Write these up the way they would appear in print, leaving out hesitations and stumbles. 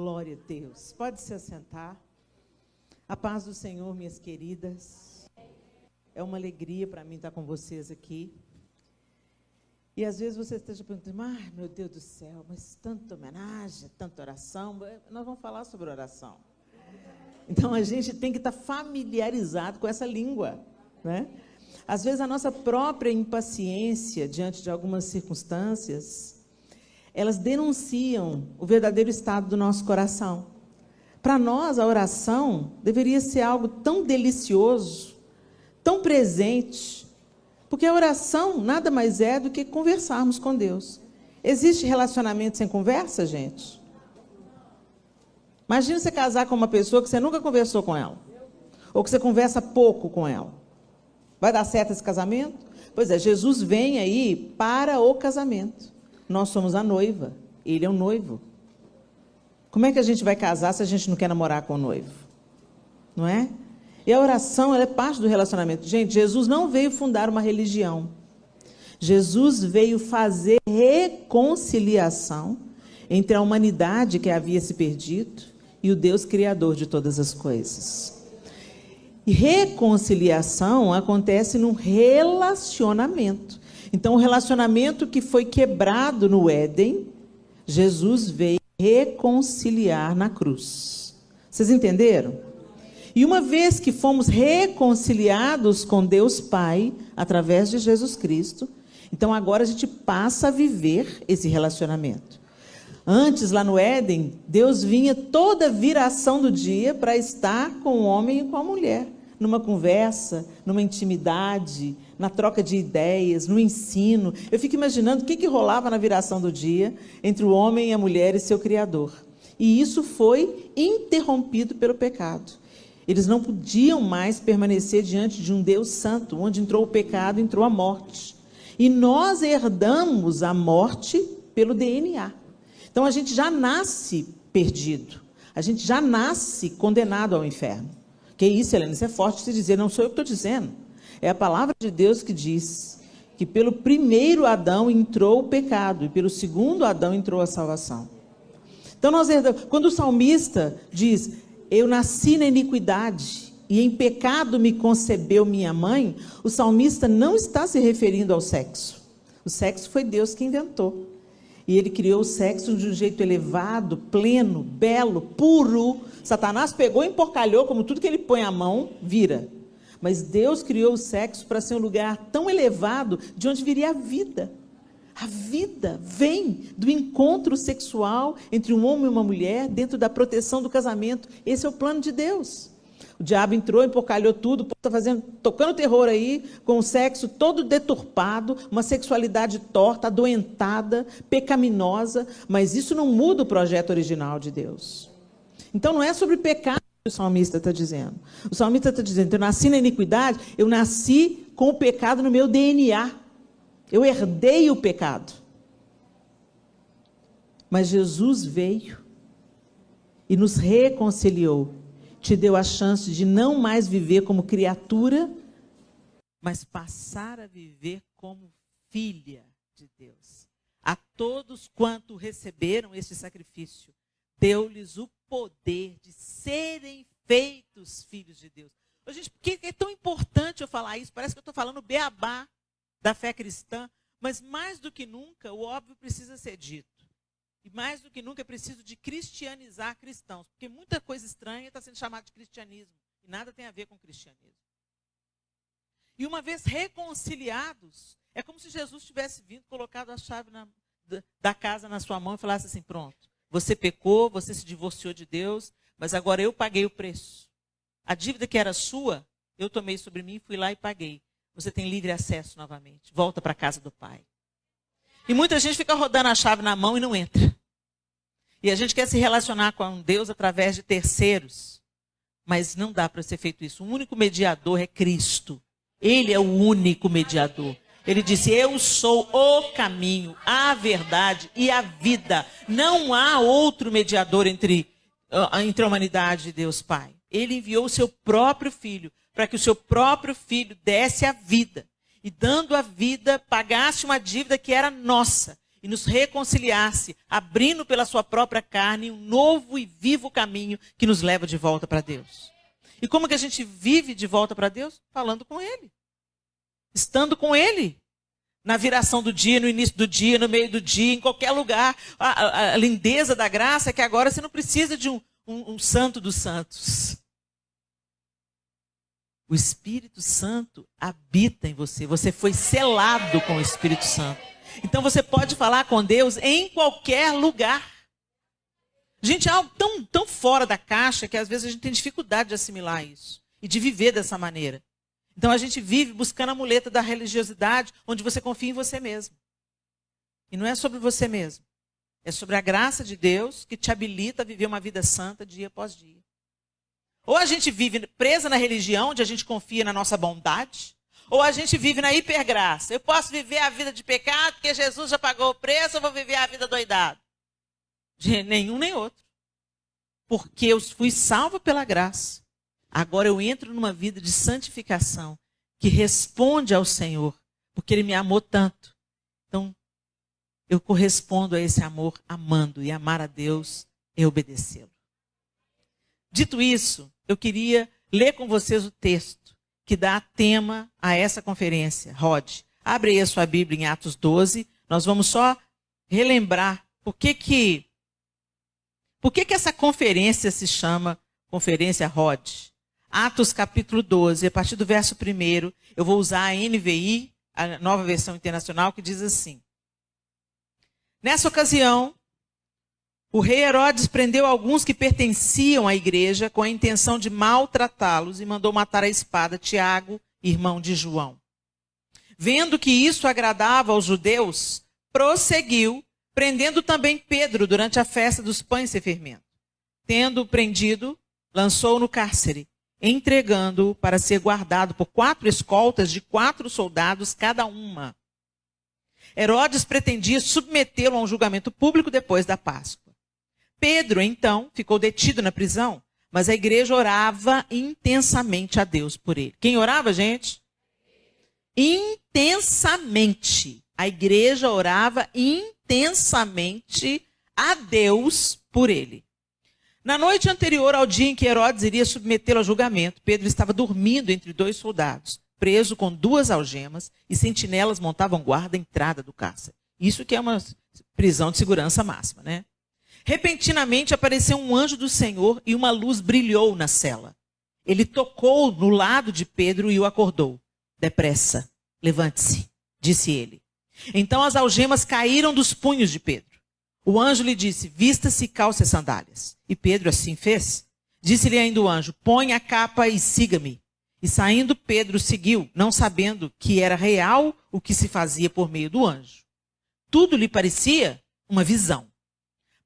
Glória a Deus. Pode se assentar. A paz do Senhor, minhas queridas. É uma alegria para mim estar com vocês aqui. E às vezes você esteja perguntando, meu Deus do céu, mas tanta homenagem, tanta oração. Nós vamos falar sobre oração. Então a gente tem que estar familiarizado com essa língua, né? Às vezes a nossa própria impaciência diante de algumas circunstâncias, elas denunciam o verdadeiro estado do nosso coração. Para nós, a oração deveria ser algo tão delicioso, tão presente, porque a oração nada mais é do que conversarmos com Deus. Existe relacionamento sem conversa, gente? Imagina você casar com uma pessoa que você nunca conversou com ela, ou que você conversa pouco com ela. Vai dar certo esse casamento? Pois é, Jesus vem aí para o casamento. Nós somos a noiva, ele é o noivo. Como é que a gente vai casar se a gente não quer namorar com o noivo? Não é? E a oração, ela é parte do relacionamento. Gente, Jesus não veio fundar uma religião. Jesus veio fazer reconciliação entre a humanidade que havia se perdido e o Deus criador de todas as coisas. E reconciliação acontece num relacionamento. Então, o relacionamento que foi quebrado no Éden, Jesus veio reconciliar na cruz. Vocês entenderam? E uma vez que fomos reconciliados com Deus Pai, através de Jesus Cristo, então agora a gente passa a viver esse relacionamento. Antes, lá no Éden, Deus vinha toda viração do dia para estar com o homem e com a mulher, numa conversa, numa intimidade, na troca de ideias, no ensino. Eu fico imaginando o que rolava na viração do dia entre o homem e a mulher e seu Criador. E isso foi interrompido pelo pecado. Eles não podiam mais permanecer diante de um Deus santo. Onde entrou o pecado, entrou a morte. E nós herdamos a morte pelo DNA. Então a gente já nasce perdido. A gente já nasce condenado ao inferno. Que isso, Helena? Isso é forte se dizer, não sou eu que estou dizendo. É a palavra de Deus que diz que pelo primeiro Adão entrou o pecado e pelo segundo Adão entrou a salvação. Então nós herdamos. Quando o salmista diz, eu nasci na iniquidade e em pecado me concebeu minha mãe, o salmista não está se referindo ao sexo. O sexo foi Deus que inventou. E ele criou o sexo de um jeito elevado, pleno, belo, puro. Satanás pegou e emporcalhou, como tudo que ele põe a mão, vira. Mas Deus criou o sexo para ser um lugar tão elevado, de onde viria a vida. A vida vem do encontro sexual entre um homem e uma mulher, dentro da proteção do casamento. Esse é o plano de Deus. O diabo entrou, empocalhou tudo, está tocando terror aí, com o sexo todo deturpado, uma sexualidade torta, adoentada, pecaminosa, mas isso não muda o projeto original de Deus. Então não é sobre pecado que o salmista está dizendo. O salmista está dizendo, eu nasci na iniquidade, eu nasci com o pecado no meu DNA. Eu herdei o pecado. Mas Jesus veio e nos reconciliou. Te deu a chance de não mais viver como criatura, mas passar a viver como filha de Deus. A todos quanto receberam este sacrifício, deu-lhes o poder de serem feitos filhos de Deus. Ô, gente, por que é tão importante eu falar isso? Parece que eu estou falando beabá da fé cristã, mas mais do que nunca, o óbvio precisa ser dito. E mais do que nunca é preciso de cristianizar cristãos, porque muita coisa estranha está sendo chamada de cristianismo, e nada tem a ver com cristianismo. E uma vez reconciliados, é como se Jesus tivesse vindo, colocado a chave da casa na sua mão e falasse assim, pronto, você pecou, você se divorciou de Deus, mas agora eu paguei o preço. A dívida que era sua, eu tomei sobre mim, fui lá e paguei. Você tem livre acesso novamente, volta para a casa do Pai. E muita gente fica rodando a chave na mão e não entra. E a gente quer se relacionar com Deus através de terceiros. Mas não dá para ser feito isso. O único mediador é Cristo. Ele é o único mediador. Ele disse, eu sou o caminho, a verdade e a vida. Não há outro mediador entre a humanidade e Deus Pai. Ele enviou o seu próprio Filho, para que o seu próprio Filho desse a vida. E dando a vida, pagasse uma dívida que era nossa. e nos reconciliasse, abrindo pela sua própria carne um novo e vivo caminho que nos leva de volta para Deus. E como que a gente vive de volta para Deus? Falando com Ele. Estando com Ele. Na viração do dia, no início do dia, no meio do dia, em qualquer lugar. A lindeza da graça é que agora você não precisa de um santo dos santos. O Espírito Santo habita em você. Você foi selado com o Espírito Santo. Então você pode falar com Deus em qualquer lugar. Gente, é algo tão fora da caixa que às vezes a gente tem dificuldade de assimilar isso. E de viver dessa maneira. Então a gente vive buscando a muleta da religiosidade, onde você confia em você mesmo. E não é sobre você mesmo. É sobre a graça de Deus que te habilita a viver uma vida santa dia após dia. Ou a gente vive presa na religião, onde a gente confia na nossa bondade, ou a gente vive na hipergraça. Eu posso viver a vida de pecado, porque Jesus já pagou o preço, eu vou viver a vida doidado. De nenhum nem outro. Porque eu fui salvo pela graça. Agora eu entro numa vida de santificação, que responde ao Senhor, porque Ele me amou tanto. Então, eu correspondo a esse amor, amando, e amar a Deus é obedecê-lo. Dito isso, eu queria ler com vocês o texto que dá tema a essa conferência. Rod, abre aí a sua Bíblia em Atos 12. Nós vamos só relembrar por que essa conferência se chama Conferência Rod. Atos capítulo 12, a partir do verso 1, eu vou usar a NVI, a nova versão internacional, que diz assim. Nessa ocasião, o rei Herodes prendeu alguns que pertenciam à igreja com a intenção de maltratá-los e mandou matar à espada Tiago, irmão de João. Vendo que isso agradava aos judeus, prosseguiu, prendendo também Pedro durante a festa dos pães sem fermento. Tendo-o prendido, lançou-o no cárcere, entregando-o para ser guardado por 4 escoltas de 4 soldados cada uma. Herodes pretendia submetê-lo a um julgamento público depois da Páscoa. Pedro, então, ficou detido na prisão, mas a igreja orava intensamente a Deus por ele. Quem orava, gente? Intensamente. A igreja orava intensamente a Deus por ele. Na noite anterior ao dia em que Herodes iria submetê-lo a julgamento, Pedro estava dormindo entre 2 soldados, preso com 2 algemas, e sentinelas montavam guarda à entrada do cárcere. Isso que é uma prisão de segurança máxima, né? Repentinamente apareceu um anjo do Senhor e uma luz brilhou na cela. Ele tocou no lado de Pedro e o acordou. Depressa, levante-se, disse ele. Então as algemas caíram dos punhos de Pedro. O anjo lhe disse, vista-se e calce as sandálias. E Pedro assim fez. Disse-lhe ainda o anjo, põe a capa e siga-me. E saindo Pedro seguiu, não sabendo que era real o que se fazia por meio do anjo. Tudo lhe parecia uma visão.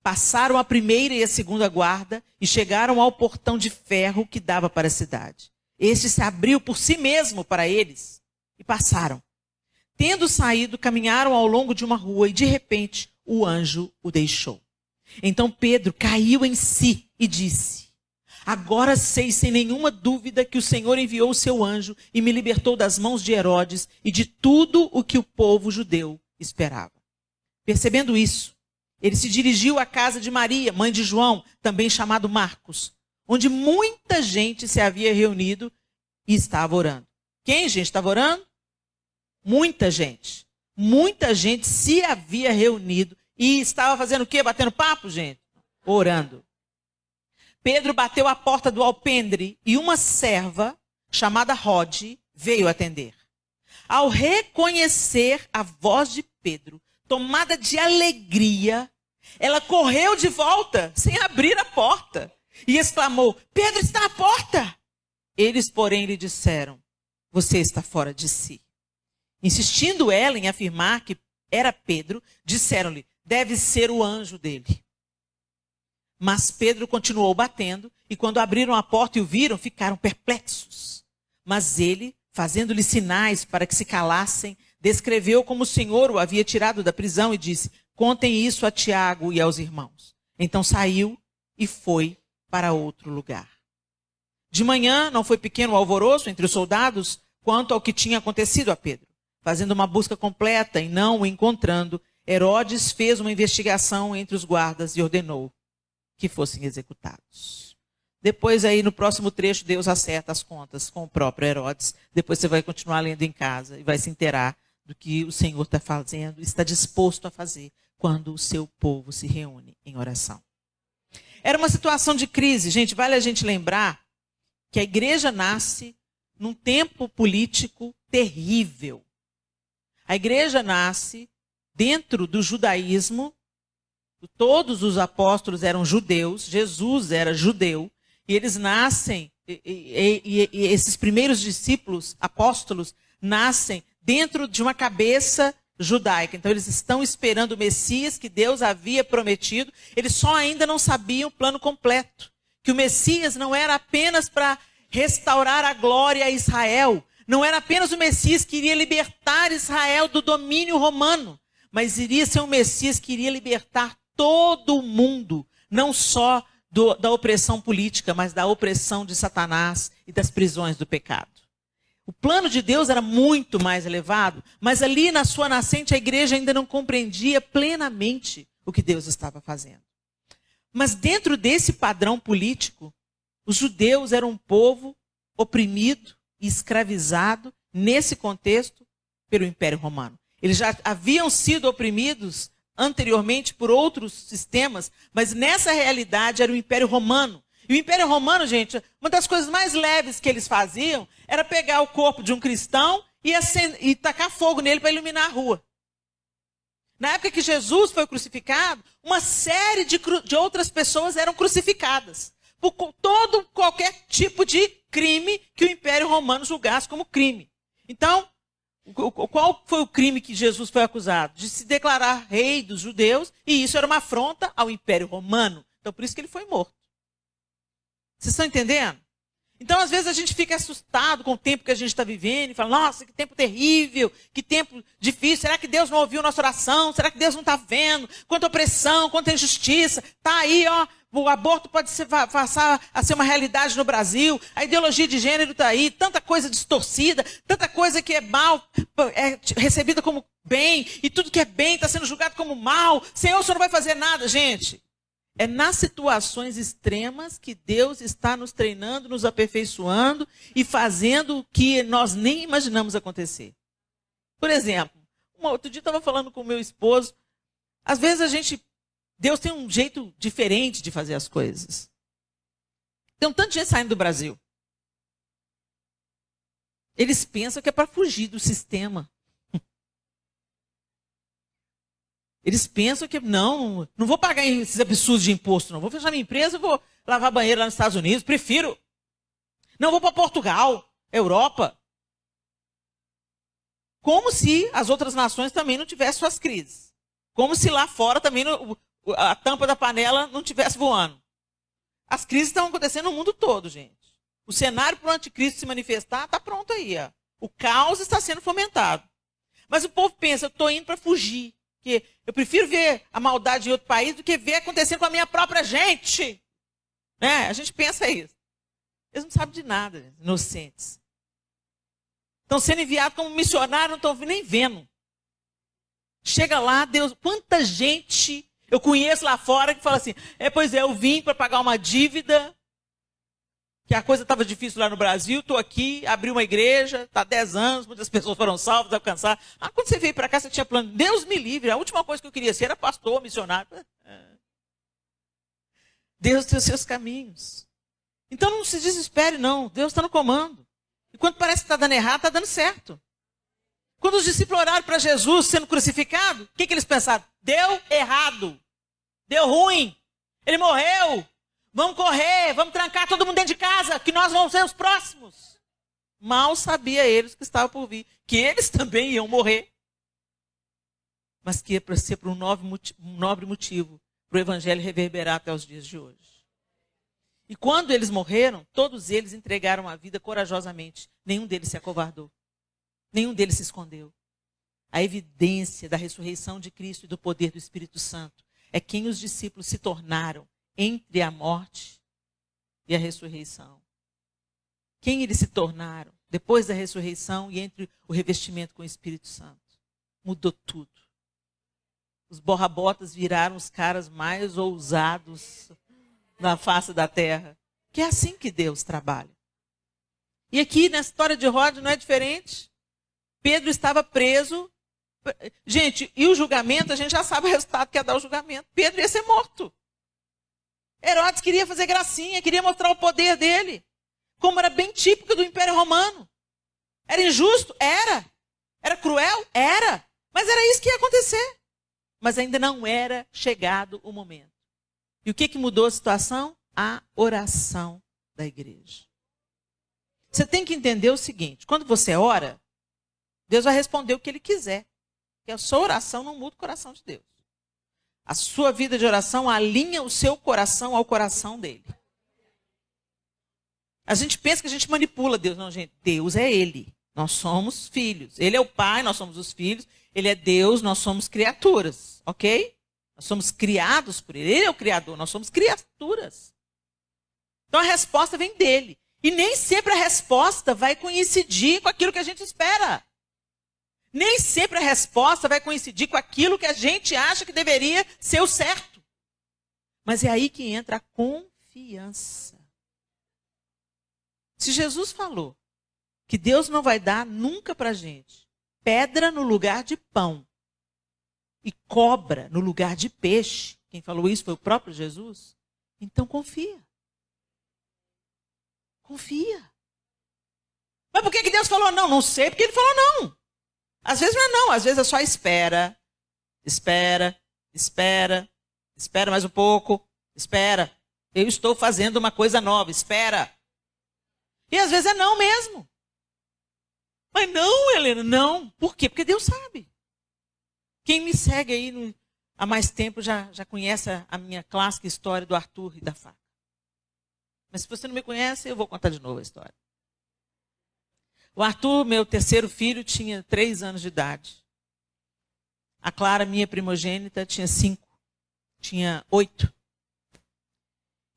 Passaram a primeira e a segunda guarda e chegaram ao portão de ferro que dava para a cidade. Este se abriu por si mesmo para eles e passaram. Tendo saído, caminharam ao longo de uma rua e de repente o anjo o deixou. Então Pedro caiu em si e disse, agora sei sem nenhuma dúvida que o Senhor enviou o seu anjo e me libertou das mãos de Herodes e de tudo o que o povo judeu esperava. Percebendo isso, ele se dirigiu à casa de Maria, mãe de João, também chamado Marcos, onde muita gente se havia reunido e estava orando. Quem, gente, estava orando? Muita gente. Muita gente se havia reunido e estava fazendo o quê? Batendo papo, gente? Orando. Pedro bateu à porta do alpendre e uma serva, chamada Rod, veio atender. Ao reconhecer a voz de Pedro, tomada de alegria, ela correu de volta, sem abrir a porta, e exclamou, Pedro está à porta! Eles, porém, lhe disseram, você está fora de si. Insistindo ela em afirmar que era Pedro, disseram-lhe, deve ser o anjo dele. Mas Pedro continuou batendo, e quando abriram a porta e o viram, ficaram perplexos. Mas ele, fazendo-lhe sinais para que se calassem, descreveu como o Senhor o havia tirado da prisão e disse, contem isso a Tiago e aos irmãos. Então saiu e foi para outro lugar. De manhã não foi pequeno o alvoroço entre os soldados quanto ao que tinha acontecido a Pedro. Fazendo uma busca completa e não o encontrando, Herodes fez uma investigação entre os guardas e ordenou que fossem executados. Depois aí no próximo trecho Deus acerta as contas com o próprio Herodes. Depois você vai continuar lendo em casa e vai se inteirar do que o Senhor está fazendo, está disposto a fazer quando o seu povo se reúne em oração. Era uma situação de crise. Gente, vale a gente lembrar que a igreja nasce num tempo político terrível. A igreja nasce dentro do judaísmo. Todos os apóstolos eram judeus, Jesus era judeu, e eles nascem, e esses primeiros discípulos, apóstolos, nascem dentro de uma cabeça judaica. Então eles estão esperando o Messias que Deus havia prometido, eles só ainda não sabiam o plano completo. Que o Messias não era apenas para restaurar a glória a Israel, não era apenas o Messias que iria libertar Israel do domínio romano, mas iria ser um Messias que iria libertar todo o mundo, não só da opressão política, mas da opressão de Satanás e das prisões do pecado. O plano de Deus era muito mais elevado, mas ali na sua nascente a igreja ainda não compreendia plenamente o que Deus estava fazendo. Mas dentro desse padrão político, os judeus eram um povo oprimido e escravizado, nesse contexto, pelo Império Romano. Eles já haviam sido oprimidos anteriormente por outros sistemas, mas nessa realidade era o Império Romano. E o Império Romano, gente, uma das coisas mais leves que eles faziam era pegar o corpo de um cristão e tacar fogo nele para iluminar a rua. Na época que Jesus foi crucificado, uma série de outras pessoas eram crucificadas por qualquer tipo de crime que o Império Romano julgasse como crime. Então, qual foi o crime que Jesus foi acusado? De se declarar rei dos judeus, e isso era uma afronta ao Império Romano. Então, por isso que ele foi morto. Vocês estão entendendo? Então, às vezes, a gente fica assustado com o tempo que a gente está vivendo e fala, nossa, que tempo terrível, que tempo difícil. Será que Deus não ouviu nossa oração? Será que Deus não está vendo? Quanta opressão, quanta injustiça. Está aí, ó, o aborto pode passar a ser uma realidade no Brasil. A ideologia de gênero está aí. Tanta coisa distorcida, tanta coisa que é mal, é recebida como bem. E tudo que é bem está sendo julgado como mal. Senhor, o Senhor não vai fazer nada, gente. É nas situações extremas que Deus está nos treinando, nos aperfeiçoando e fazendo o que nós nem imaginamos acontecer. Por exemplo, outro dia eu estava falando com o meu esposo, às vezes Deus tem um jeito diferente de fazer as coisas. Tem um tanto de gente saindo do Brasil. Eles pensam que é para fugir do sistema. Eles pensam que, não vou pagar esses absurdos de imposto, não. Vou fechar minha empresa e vou lavar banheiro lá nos Estados Unidos. Prefiro. Não vou para Portugal, Europa. Como se as outras nações também não tivessem suas crises. Como se lá fora também a tampa da panela não estivesse voando. As crises estão acontecendo no mundo todo, gente. O cenário para o anticristo se manifestar está pronto aí. Ó. O caos está sendo fomentado. Mas o povo pensa, eu estou indo para fugir. Que eu prefiro ver a maldade em outro país do que ver acontecendo com a minha própria gente. Né? A gente pensa isso. Eles não sabem de nada, gente, inocentes. Estão sendo enviados como missionários, não estão nem vendo. Chega lá, Deus, quanta gente eu conheço lá fora que fala assim, pois é, eu vim para pagar uma dívida, que a coisa estava difícil lá no Brasil, estou aqui, abri uma igreja, está há 10 anos, muitas pessoas foram salvas, alcançadas. Quando você veio para cá, você tinha plano, Deus me livre, a última coisa que eu queria ser era pastor, missionário. Deus tem os seus caminhos. Então não se desespere não, Deus está no comando. E quando parece que está dando errado, está dando certo. Quando os discípulos oraram para Jesus sendo crucificado, o que eles pensaram? Deu errado, deu ruim, ele morreu. Vamos correr, vamos trancar todo mundo dentro de casa, que nós vamos ser os próximos. Mal sabia eles que estavam por vir, que eles também iam morrer. Mas que ia ser por um nobre motivo, para o evangelho reverberar até os dias de hoje. E quando eles morreram, todos eles entregaram a vida corajosamente. Nenhum deles se acovardou. Nenhum deles se escondeu. A evidência da ressurreição de Cristo e do poder do Espírito Santo é quem os discípulos se tornaram entre a morte e a ressurreição. Quem eles se tornaram depois da ressurreição e entre o revestimento com o Espírito Santo. Mudou tudo. Os borrabotas viraram os caras mais ousados na face da terra. Que é assim que Deus trabalha. E aqui, na história de Rode, não é diferente. Pedro estava preso. Gente, e o julgamento, a gente já sabe o resultado que ia dar o julgamento. Pedro ia ser morto. Herodes queria fazer gracinha, queria mostrar o poder dele. Como era bem típico do Império Romano. Era injusto? Era. Era cruel? Era. Mas era isso que ia acontecer. Mas ainda não era chegado o momento. E o que mudou a situação? A oração da igreja. Você tem que entender o seguinte: quando você ora, Deus vai responder o que Ele quiser. Porque a sua oração não muda o coração de Deus. A sua vida de oração alinha o seu coração ao coração dele. A gente pensa que a gente manipula Deus. Não, gente, Deus é Ele. Nós somos filhos. Ele é o Pai, nós somos os filhos. Ele é Deus, nós somos criaturas. Ok? Nós somos criados por Ele. Ele é o Criador, nós somos criaturas. Então a resposta vem dele. E nem sempre a resposta vai coincidir com aquilo que a gente espera. Nem sempre a resposta vai coincidir com aquilo que a gente acha que deveria ser o certo. Mas é aí que entra a confiança. Se Jesus falou que Deus não vai dar nunca para a gente pedra no lugar de pão e cobra no lugar de peixe, quem falou isso foi o próprio Jesus, então confia. Confia. Mas por que Deus falou não? Não sei porque Ele falou não. Às vezes não é não, às vezes é só espera. Espera, espera, espera mais um pouco, espera. Eu estou fazendo uma coisa nova, espera. E às vezes é não mesmo. Mas não, Helena, não. Por quê? Porque Deus sabe. Quem me segue aí há mais tempo já conhece a minha clássica história do Arthur e da faca. Mas se você não me conhece, eu vou contar de novo a história. O Arthur, meu terceiro filho, tinha 3 anos de idade. A Clara, minha primogênita, tinha 5. Tinha 8.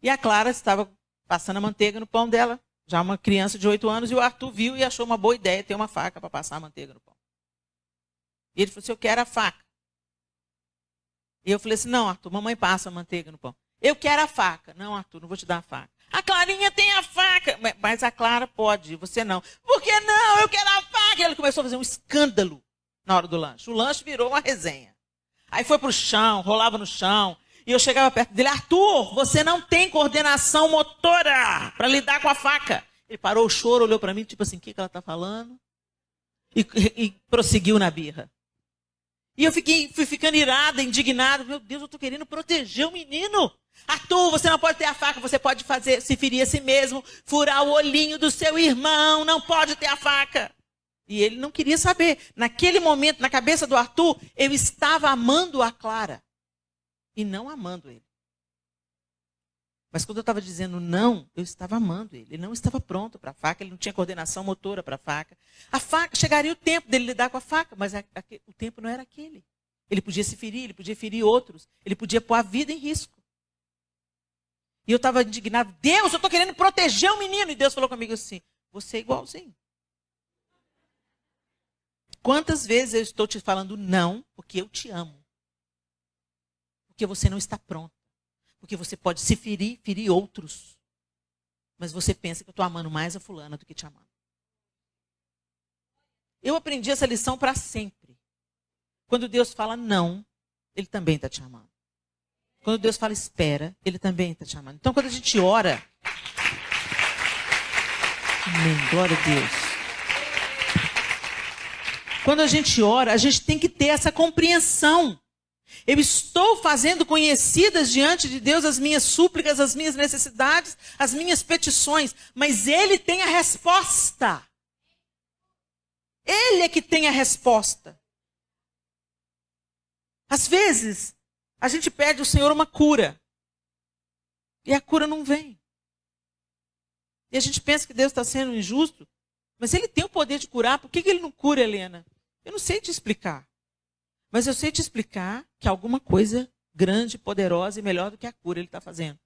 E a Clara estava passando a manteiga no pão dela. Já uma criança de 8 anos. E o Arthur viu e achou uma boa ideia ter uma faca para passar a manteiga no pão. E ele falou assim, eu quero a faca. E eu falei assim, não, Arthur, mamãe passa a manteiga no pão. Eu quero a faca. Não, Arthur, não vou te dar a faca. A Clarinha tem a faca. Mas a Clara pode, você não. Por que não? Eu quero a faca. E ele começou a fazer um escândalo na hora do lanche. O lanche virou uma resenha. Aí foi para o chão, rolava no chão. E eu chegava perto dele, Arthur, você não tem coordenação motora para lidar com a faca. Ele parou o choro, olhou para mim, tipo assim, o que ela está falando? E prosseguiu na birra. E eu fui ficando irada, indignada. Meu Deus, eu estou querendo proteger o menino. Arthur, você não pode ter a faca, você pode se ferir a si mesmo, furar o olhinho do seu irmão, não pode ter a faca. E ele não queria saber. Naquele momento, na cabeça do Arthur, eu estava amando a Clara e não amando ele. Mas quando eu estava dizendo não, eu estava amando ele. Ele não estava pronto para a faca, ele não tinha coordenação motora para a faca. A faca, chegaria o tempo dele lidar com a faca, mas o tempo não era aquele. Ele podia se ferir, ele podia ferir outros, ele podia pôr a vida em risco. E eu estava indignado. Deus, eu estou querendo proteger o menino. E Deus falou comigo assim, você é igualzinho. Quantas vezes eu estou te falando não, porque eu te amo. Porque você não está pronto. Porque você pode se ferir, ferir outros. Mas você pensa que eu estou amando mais a fulana do que te amando. Eu aprendi essa lição para sempre. Quando Deus fala não, Ele também está te amando. Quando Deus fala espera, Ele também está te amando. Então, quando a gente ora... Amém, glória a Deus. Quando a gente ora, a gente tem que ter essa compreensão. Eu estou fazendo conhecidas diante de Deus as minhas súplicas, as minhas necessidades, as minhas petições. Mas Ele tem a resposta. Ele é que tem a resposta. Às vezes... a gente pede ao Senhor uma cura. E a cura não vem. E a gente pensa que Deus está sendo injusto. Mas Ele tem o poder de curar. Por que Ele não cura, Helena? Eu não sei te explicar. Mas eu sei te explicar que alguma coisa grande, poderosa e melhor do que a cura Ele está fazendo.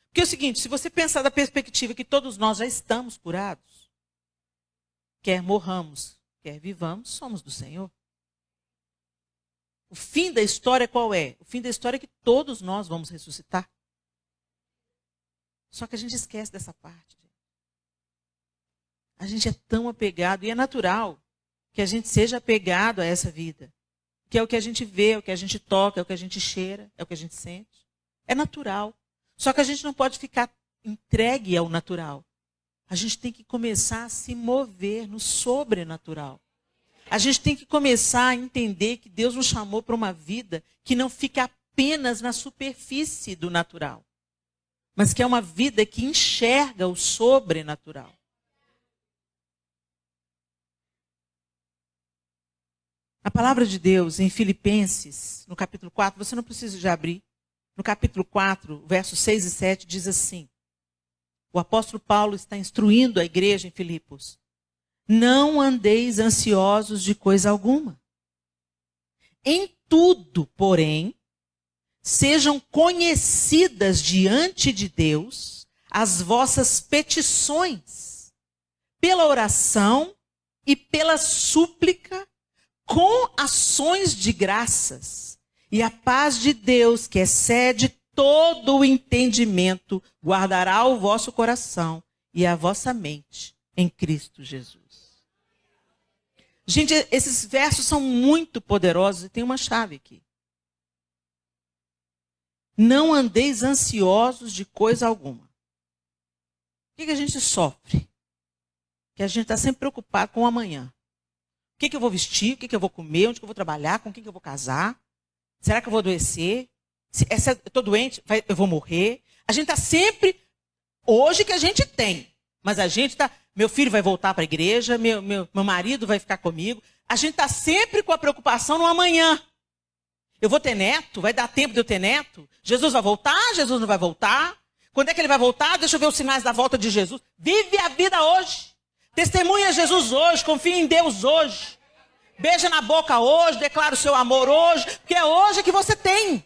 Porque é o seguinte, se você pensar da perspectiva que todos nós já estamos curados, quer morramos, quer vivamos, somos do Senhor. O fim da história qual é? O fim da história é que todos nós vamos ressuscitar. Só que a gente esquece dessa parte. A gente é tão apegado, e é natural que a gente seja apegado a essa vida. Que é o que a gente vê, é o que a gente toca, é o que a gente cheira, é o que a gente sente. É natural. Só que a gente não pode ficar entregue ao natural. A gente tem que começar a se mover no sobrenatural. A gente tem que começar a entender que Deus nos chamou para uma vida que não fica apenas na superfície do natural, mas que é uma vida que enxerga o sobrenatural. A palavra de Deus em Filipenses, no capítulo 4, você não precisa de abrir. No capítulo 4, versos 6 e 7, diz assim: o apóstolo Paulo está instruindo a igreja em Filipos. Não andeis ansiosos de coisa alguma. Em tudo, porém, sejam conhecidas diante de Deus as vossas petições, pela oração e pela súplica, com ações de graças. E a paz de Deus, que excede todo o entendimento, guardará o vosso coração e a vossa mente em Cristo Jesus. Gente, esses versos são muito poderosos e tem uma chave aqui. Não andeis ansiosos de coisa alguma. O que a gente sofre? Que a gente está sempre preocupado com o amanhã. O que eu vou vestir? O que eu vou comer? Onde eu vou trabalhar? Com quem eu vou casar? Será que eu vou adoecer? Se eu estou doente, eu vou morrer? A gente está sempre... Hoje que a gente tem. Mas a gente está... Meu filho vai voltar para a igreja, meu marido vai ficar comigo. A gente está sempre com a preocupação no amanhã. Eu vou ter neto? Vai dar tempo de eu ter neto? Jesus vai voltar? Jesus não vai voltar? Quando é que ele vai voltar? Deixa eu ver os sinais da volta de Jesus. Vive a vida hoje. Testemunha Jesus hoje. Confia em Deus hoje. Beija na boca hoje. Declara o seu amor hoje. Porque é hoje que você tem.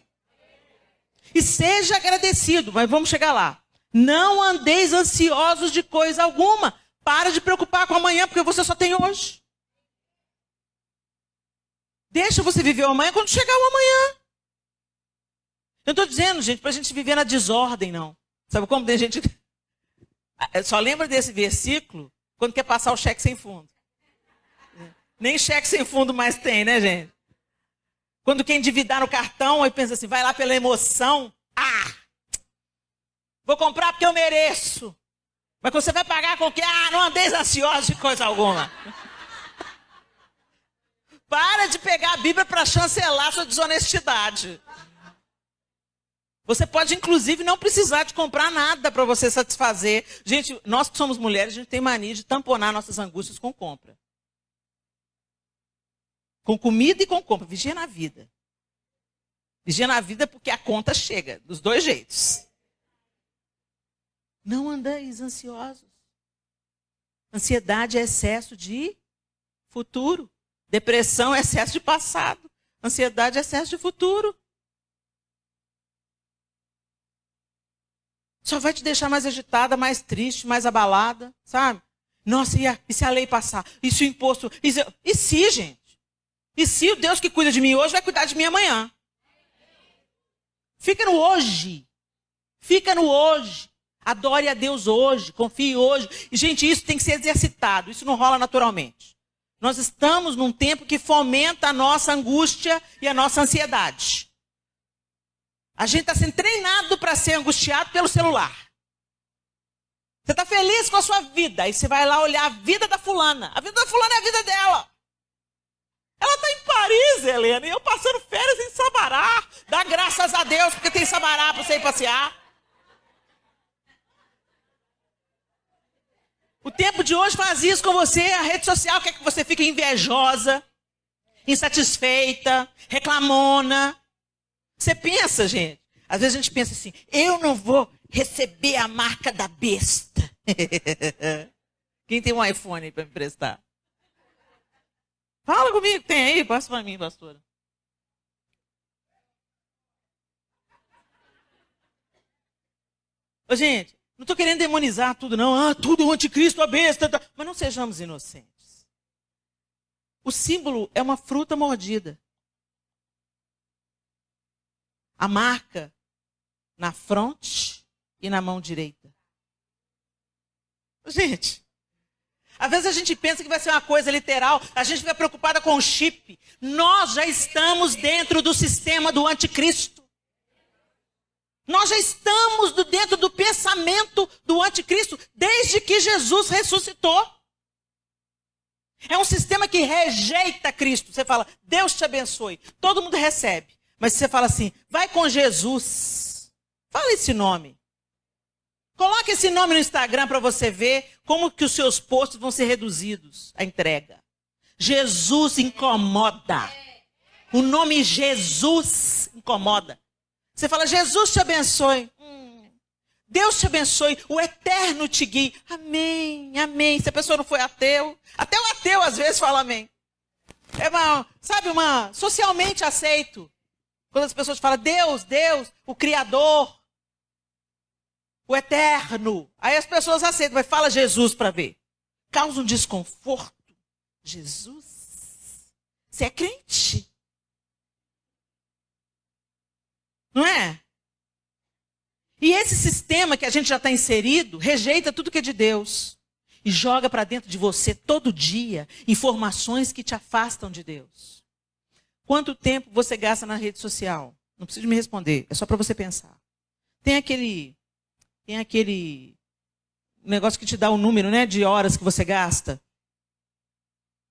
E seja agradecido. Mas vamos chegar lá. Não andeis ansiosos de coisa alguma. Para de preocupar com amanhã, porque você só tem hoje. Deixa você viver o amanhã quando chegar o amanhã. Eu não estou dizendo, gente, para a gente viver na desordem, não. Sabe como tem gente... Só lembra desse versículo quando quer passar o cheque sem fundo. Nem cheque sem fundo mais tem, né, gente? Quando quer endividar no cartão, aí pensa assim, vai lá pela emoção. Vou comprar porque eu mereço. Mas você vai pagar com o quê? Não andeis ansiosos de coisa alguma. Para de pegar a Bíblia para chancelar sua desonestidade. Você pode, inclusive, não precisar de comprar nada para você satisfazer. Gente, nós que somos mulheres, a gente tem mania de tamponar nossas angústias com compra. Com comida e com compra. Vigia na vida. Vigia na vida porque a conta chega, dos dois jeitos. Não andeis ansiosos. Ansiedade é excesso de futuro. Depressão é excesso de passado. Ansiedade é excesso de futuro. Só vai te deixar mais agitada, mais triste, mais abalada, sabe? Nossa, e se a lei passar? E se o imposto... E se, gente? E se o Deus que cuida de mim hoje vai cuidar de mim amanhã? Fica no hoje. Fica no hoje. Adore a Deus hoje, confie hoje. E, gente, isso tem que ser exercitado. Isso não rola naturalmente. Nós estamos num tempo que fomenta a nossa angústia e a nossa ansiedade. A gente está sendo treinado para ser angustiado pelo celular. Você está feliz com a sua vida. Aí você vai lá olhar a vida da fulana. A vida da fulana é a vida dela. Ela está em Paris, Helena, e eu passando férias em Sabará. Dá graças a Deus porque tem Sabará para você ir passear. O tempo de hoje faz isso com você. A rede social quer que você fique invejosa, insatisfeita, reclamona. Você pensa, gente. Às vezes a gente pensa assim, eu não vou receber a marca da besta. Quem tem um iPhone para me emprestar? Fala comigo, tem aí? Passa para mim, pastora. Ô, gente, não estou querendo demonizar tudo, não. Tudo é o anticristo, a besta. Mas não sejamos inocentes. O símbolo é uma fruta mordida. a marca na fronte e na mão direita. Gente, às vezes a gente pensa que vai ser uma coisa literal, a gente fica preocupada com o chip. Nós já estamos dentro do sistema do anticristo. Nós já estamos dentro do pensamento do anticristo desde que Jesus ressuscitou. É um sistema que rejeita Cristo. Você fala, Deus te abençoe. Todo mundo recebe. Mas você fala assim, vai com Jesus. Fala esse nome. Coloque esse nome no Instagram para você ver como que os seus posts vão ser reduzidos, a entrega. Jesus incomoda. O nome Jesus incomoda. Você fala, Jesus te abençoe. Deus te abençoe, o eterno te guie. Amém, amém. Se a pessoa não foi ateu, até o ateu às vezes fala amém. É socialmente aceito. Quando as pessoas falam Deus, o Criador, o eterno. Aí as pessoas aceitam, mas fala Jesus para ver. Causa um desconforto. Jesus? Você é crente? Não é? E esse sistema que a gente já está inserido, rejeita tudo que é de Deus. E joga para dentro de você todo dia informações que te afastam de Deus. Quanto tempo você gasta na rede social? Não precisa me responder, é só para você pensar. Tem aquele negócio que te dá o número, né, de horas que você gasta.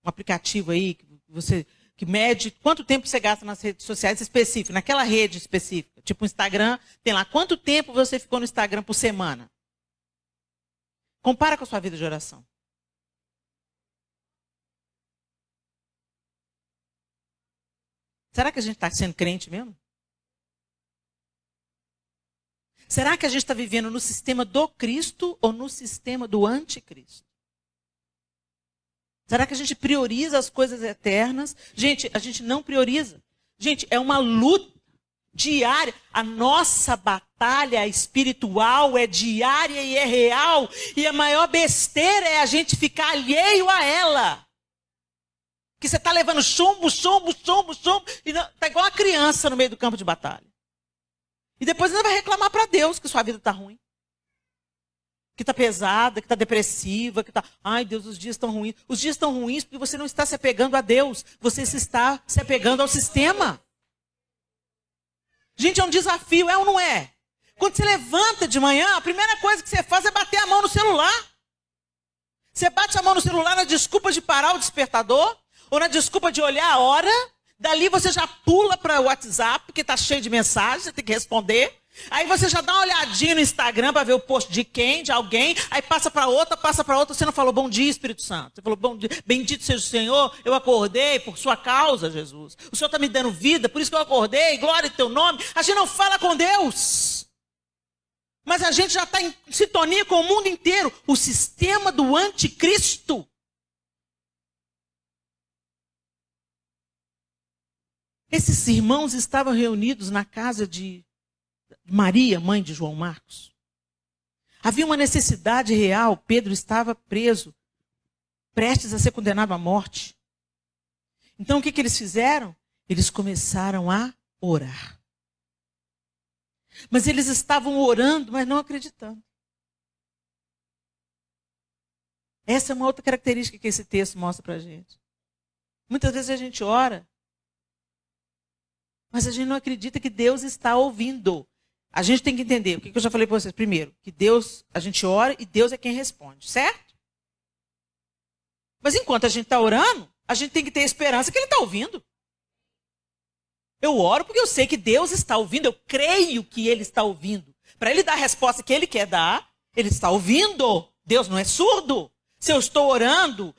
Um aplicativo aí que mede quanto tempo você gasta nas redes sociais específicas, naquela rede específica. Tipo o Instagram, tem lá quanto tempo você ficou no Instagram por semana. Compara com a sua vida de oração. Será que a gente está sendo crente mesmo? Será que a gente está vivendo no sistema do Cristo ou no sistema do anticristo? Será que a gente prioriza as coisas eternas? Gente, a gente não prioriza. Gente, é uma luta diária. A nossa batalha espiritual é diária e é real. E a maior besteira é a gente ficar alheio a ela. Que você está levando chumbo. E está igual uma criança no meio do campo de batalha. E depois você vai reclamar para Deus que sua vida está ruim. Que está pesada, que está depressiva, que está... Ai, Deus, os dias estão ruins. Os dias estão ruins porque você não está se apegando a Deus. Você está se apegando ao sistema. Gente, é um desafio, é ou não é? Quando você levanta de manhã, a primeira coisa que você faz é bater a mão no celular. Você bate a mão no celular na desculpa de parar o despertador, ou na desculpa de olhar a hora. Dali você já pula para o WhatsApp, porque está cheio de mensagens, você tem que responder. Aí você já dá uma olhadinha no Instagram para ver o post de quem, de alguém. Aí passa para outra. Você não falou bom dia, Espírito Santo. Você falou bom dia, bendito seja o Senhor. Eu acordei por sua causa, Jesus. O Senhor está me dando vida, por isso que eu acordei. Glória ao teu nome. A gente não fala com Deus. Mas a gente já está em sintonia com o mundo inteiro. O sistema do anticristo. Esses irmãos estavam reunidos na casa de Maria, mãe de João Marcos. Havia uma necessidade real. Pedro estava preso, prestes a ser condenado à morte. Então o que eles fizeram? Eles começaram a orar. Mas eles estavam orando, mas não acreditando. Essa é uma outra característica que esse texto mostra para a gente. Muitas vezes a gente ora, mas a gente não acredita que Deus está ouvindo. A gente tem que entender, o que eu já falei para vocês. Primeiro, que Deus, a gente ora e Deus é quem responde, certo? Mas enquanto a gente está orando, a gente tem que ter esperança que Ele está ouvindo. Eu oro porque eu sei que Deus está ouvindo, eu creio que Ele está ouvindo. Para Ele dar a resposta que Ele quer dar, Ele está ouvindo. Deus não é surdo. Se eu estou orando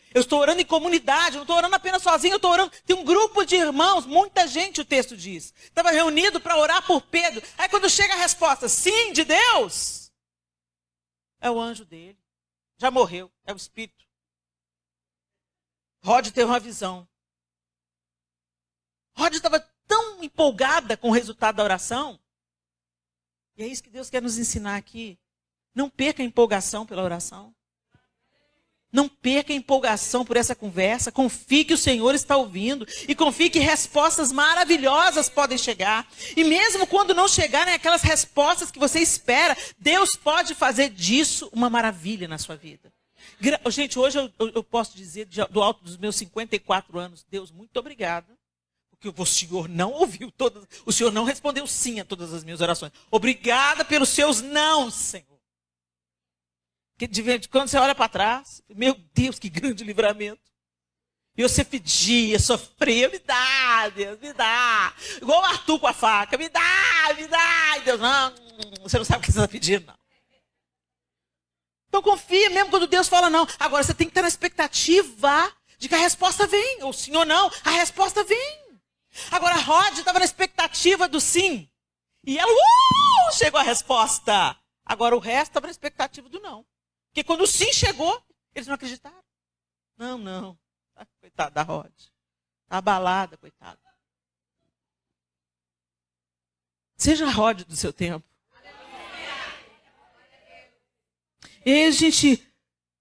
em comunidade, eu não estou orando apenas sozinho, eu estou orando. Tem um grupo de irmãos, muita gente, o texto diz. Estava reunido para orar por Pedro. Aí quando chega a resposta, sim, de Deus, é o anjo dele. Já morreu, é o Espírito. Rod teve uma visão. Rod estava tão empolgada com o resultado da oração. E é isso que Deus quer nos ensinar aqui. Não perca a empolgação pela oração. Não perca a empolgação por essa conversa. Confie que o Senhor está ouvindo. E confie que respostas maravilhosas podem chegar. E mesmo quando não chegarem aquelas respostas que você espera, Deus pode fazer disso uma maravilha na sua vida. Gente, hoje eu posso dizer, do alto dos meus 54 anos, Deus, muito obrigado. Porque o Senhor não ouviu todas, o Senhor não respondeu sim a todas as minhas orações. Obrigada pelos seus não, Senhor. Quando você olha para trás, meu Deus, que grande livramento. E você pedia, sofria, me dá, Deus, me dá. Igual o Arthur com a faca, me dá. E Deus, não, você não sabe o que você está pedindo, não. Então confia, mesmo quando Deus fala não. Agora você tem que estar na expectativa de que a resposta vem. Ou sim ou não, a resposta vem. Agora a Rod estava na expectativa do sim. E ela, chegou a resposta. Agora o resto estava na expectativa do não. Porque quando o sim chegou, eles não acreditaram. Não. Coitada da Rod. Está abalada, coitada. Seja a Rod do seu tempo. E aí a gente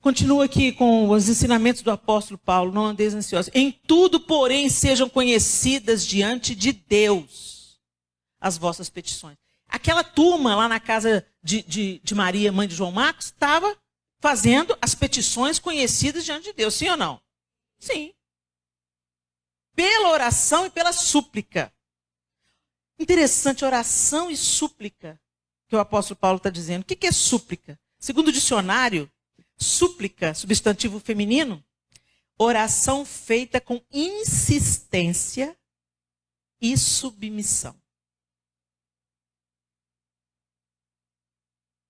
continua aqui com os ensinamentos do apóstolo Paulo. Não andeis ansiosos. Em tudo, porém, sejam conhecidas diante de Deus as vossas petições. Aquela turma lá na casa de Maria, mãe de João Marcos, estava fazendo as petições conhecidas diante de Deus. Sim ou não? Sim. Pela oração e pela súplica. Interessante, oração e súplica, que o apóstolo Paulo está dizendo. O que é súplica? Segundo o dicionário, súplica, substantivo feminino, oração feita com insistência e submissão.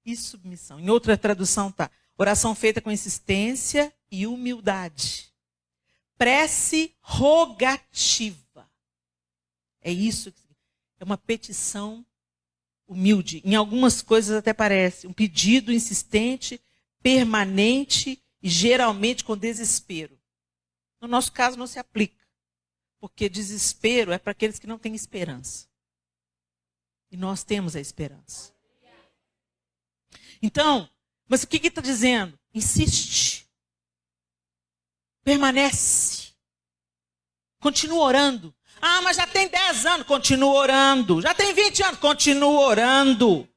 E submissão. Em outra tradução está, oração feita com insistência e humildade. Prece rogativa. É isso. É uma petição humilde. Em algumas coisas até parece um pedido insistente, permanente e geralmente com desespero. No nosso caso não se aplica. Porque desespero é para aqueles que não têm esperança. E nós temos a esperança. Então, mas o que está dizendo? Insiste. Permanece. Continua orando. Ah, mas já tem 10 anos. Continua orando. Já tem 20 anos. Continua orando.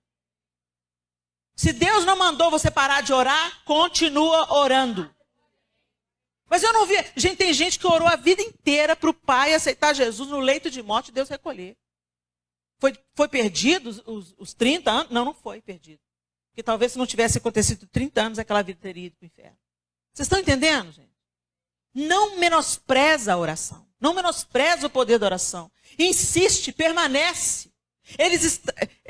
Se Deus não mandou você parar de orar, continua orando. Mas eu não vi. Gente, tem gente que orou a vida inteira para o pai aceitar Jesus no leito de morte e Deus recolher. Foi perdido os 30 anos? Não foi perdido. Porque talvez se não tivesse acontecido 30 anos, aquela vida teria ido para o inferno. Vocês estão entendendo, gente? Não menospreza a oração. Não menospreza o poder da oração. Insiste, permanece.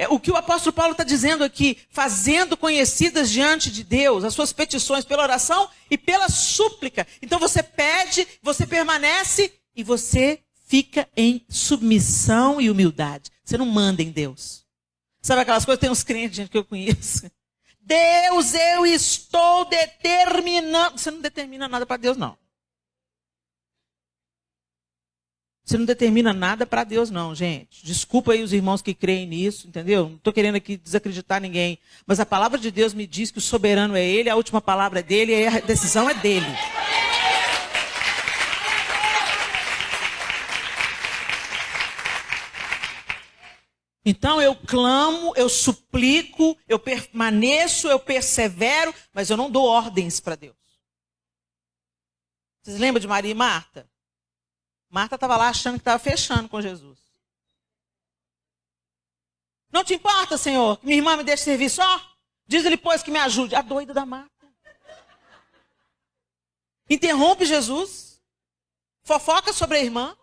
O que o apóstolo Paulo está dizendo aqui, fazendo conhecidas diante de Deus as suas petições pela oração e pela súplica. Então você pede, você permanece e você fica em submissão e humildade. Você não manda em Deus. Sabe aquelas coisas? Tem uns crentes, gente, que eu conheço. Deus, eu estou determinando. Você não determina nada para Deus, não. Você não determina nada para Deus, não, gente. Desculpa aí os irmãos que creem nisso, entendeu? Não estou querendo aqui desacreditar ninguém. Mas a palavra de Deus me diz que o soberano é Ele, a última palavra é dele e a decisão é dele. Então eu clamo, eu suplico, eu permaneço, eu persevero, mas eu não dou ordens para Deus. Vocês lembram de Maria e Marta? Marta estava lá achando que estava fechando com Jesus. Não te importa, Senhor, que minha irmã me deixe servir só? Diz-lhe, pois, que me ajude. A doida da Marta. Interrompe Jesus. Fofoca sobre a irmã.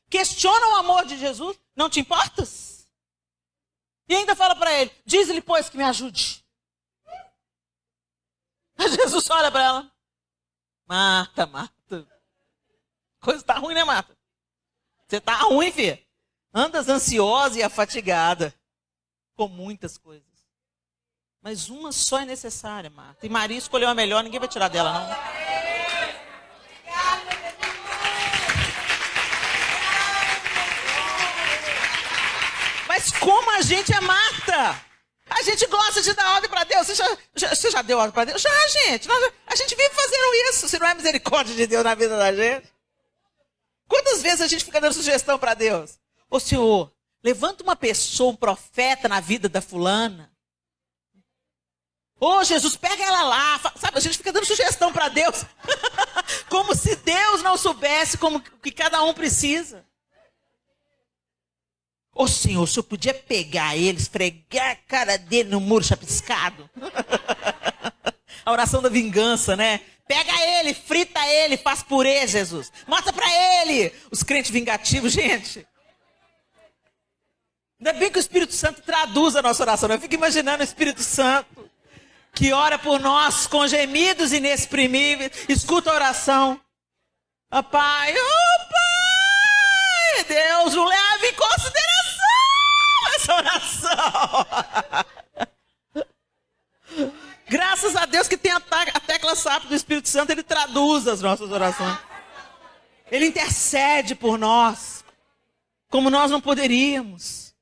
Questiona o amor de Jesus. Não te importas? E ainda fala para ele, diz-lhe, pois, que me ajude. Jesus olha para ela. Marta, Marta. Coisa está ruim, né, Marta? Você está ruim, filha. Andas ansiosa e afatigada. Com muitas coisas. Mas uma só é necessária, Marta. E Maria escolheu a melhor, ninguém vai tirar dela, não. Mas como a gente é Marta? A A gente gosta de dar ordem para Deus. Você já deu ordem para Deus? Já, gente. A gente vive fazendo isso. Se não é misericórdia de Deus na vida da gente. Quantas vezes a gente fica dando sugestão para Deus? Ô Senhor, levanta uma pessoa, um profeta na vida da fulana. Ô Jesus, pega ela lá. Sabe, a gente fica dando sugestão para Deus. Como se Deus não soubesse como que cada um precisa. Ô Senhor, o Senhor podia pegar ele, esfregar a cara dele no muro chapiscado. A oração da vingança, né? Pega ele, frita ele, faz purê, Jesus. Mostra pra ele. Os crentes vingativos, gente. Ainda bem que o Espírito Santo traduz a nossa oração. Eu fico imaginando o Espírito Santo que ora por nós com gemidos inexprimíveis. Escuta a oração. Ó Pai, Deus, não leva em consideração essa oração. Graças a Deus que tem a tecla SAP do Espírito Santo, ele traduz as nossas orações. Ele intercede por nós, como nós não poderíamos.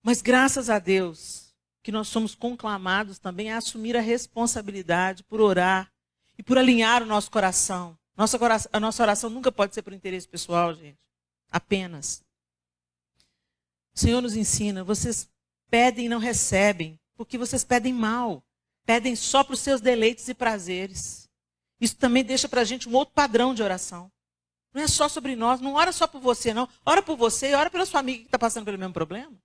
Mas graças a Deus que nós somos conclamados também a assumir a responsabilidade por orar e por alinhar o nosso coração. A nossa oração nunca pode ser por interesse pessoal, gente. Apenas. O Senhor nos ensina, vocês pedem e não recebem, porque vocês pedem mal. Pedem só para os seus deleites e prazeres. Isso também deixa para a gente um outro padrão de oração. Não é só sobre nós, não ora só por você, não. Ora por você e ora pela sua amiga que está passando pelo mesmo problema.